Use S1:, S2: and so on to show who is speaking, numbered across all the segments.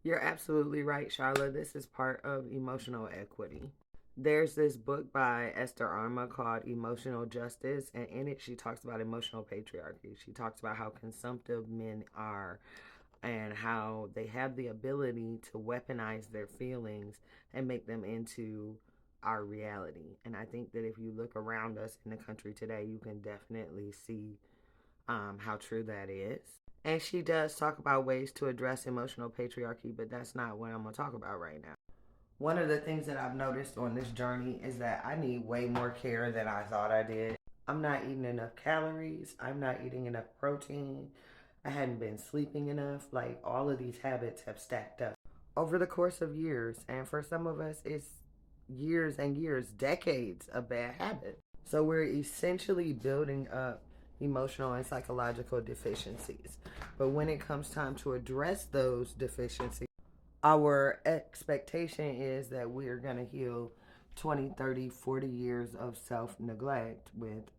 S1: You're absolutely right, Charlotte. This is part of emotional equity. There's this book by Esther Arma called Emotional Justice, and in it, she talks about emotional patriarchy. She talks about how consumptive men are and how they have the ability to weaponize their feelings and make them into our reality. And I think that if you look around us in the country today, you can definitely see how true that is. And she does talk about ways to address emotional patriarchy, but that's not what I'm going to talk about right now. One of the things that I've noticed on this journey is that I need way more care than I thought I did. I'm not eating enough calories. I'm not eating enough protein. I hadn't been sleeping enough. Like, all of these habits have stacked up over the course of years. And for some of us, it's years and years, decades of bad habits. So we're essentially building up emotional and psychological deficiencies. But when it comes time to address those deficiencies, our expectation is that we're going to heal 20, 30, 40 years of self neglect with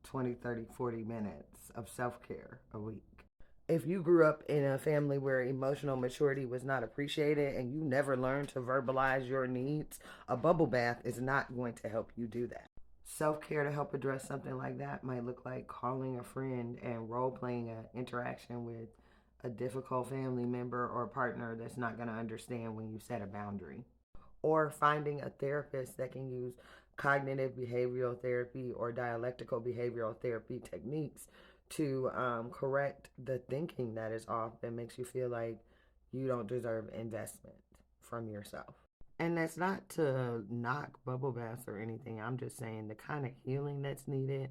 S1: 20, 30, 40 minutes of self care a week. If you grew up in a family where emotional maturity was not appreciated and you never learned to verbalize your needs, a bubble bath is not going to help you do that. Self care to help address something like that might look like calling a friend and role playing an interaction with a difficult family member or partner that's not going to understand when you set a boundary. Or finding a therapist that can use cognitive behavioral therapy or dialectical behavioral therapy techniques to correct the thinking that is off that makes you feel like you don't deserve investment from yourself. And that's not to knock bubble baths or anything. I'm just saying the kind of healing that's needed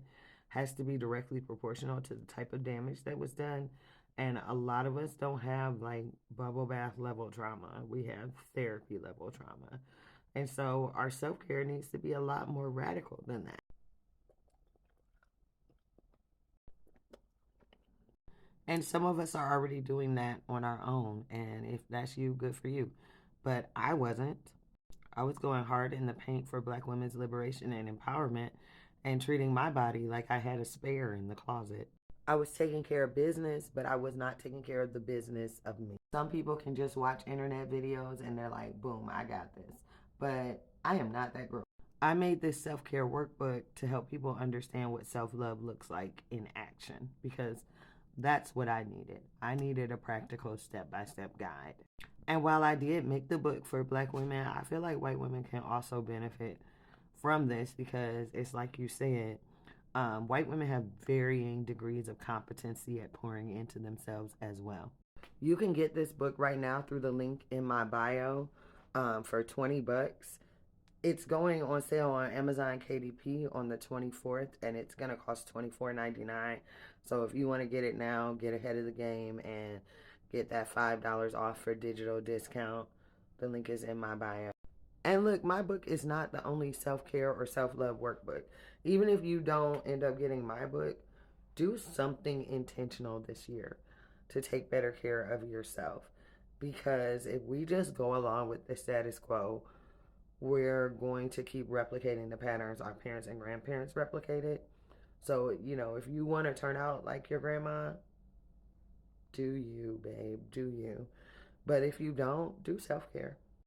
S1: has to be directly proportional to the type of damage that was done. And a lot of us don't have like bubble bath level trauma. We have therapy level trauma. And so our self care needs to be a lot more radical than that. And some of us are already doing that on our own. And if that's you, good for you. But I wasn't. I was going hard in the paint for Black women's liberation and empowerment and treating my body like I had a spare in the closet. I was taking care of business, but I was not taking care of the business of me. Some people can just watch internet videos and they're like, boom, I got this. But I am not that girl. I made this self care workbook to help people understand what self love looks like in action because that's what I needed. I needed a practical step by step guide. And while I did make the book for Black women, I feel like white women can also benefit from this because it's like you said, white women have varying degrees of competency at pouring into themselves as well. You can get this book right now through the link in my bio for $20. It's going on sale on Amazon KDP on the 24th, and it's gonna cost $24.99. So if you want to get it now, get ahead of the game and get that $5 off for digital discount. The link is in my bio. And look, my book is not the only self care or self love workbook. Even if you don't end up getting my book, do something intentional this year to take better care of yourself. Because if we just go along with the status quo, we're going to keep replicating the patterns our parents and grandparents replicated. So, if you want to turn out like your grandma, do you, babe, do you. But if you don't, do self care.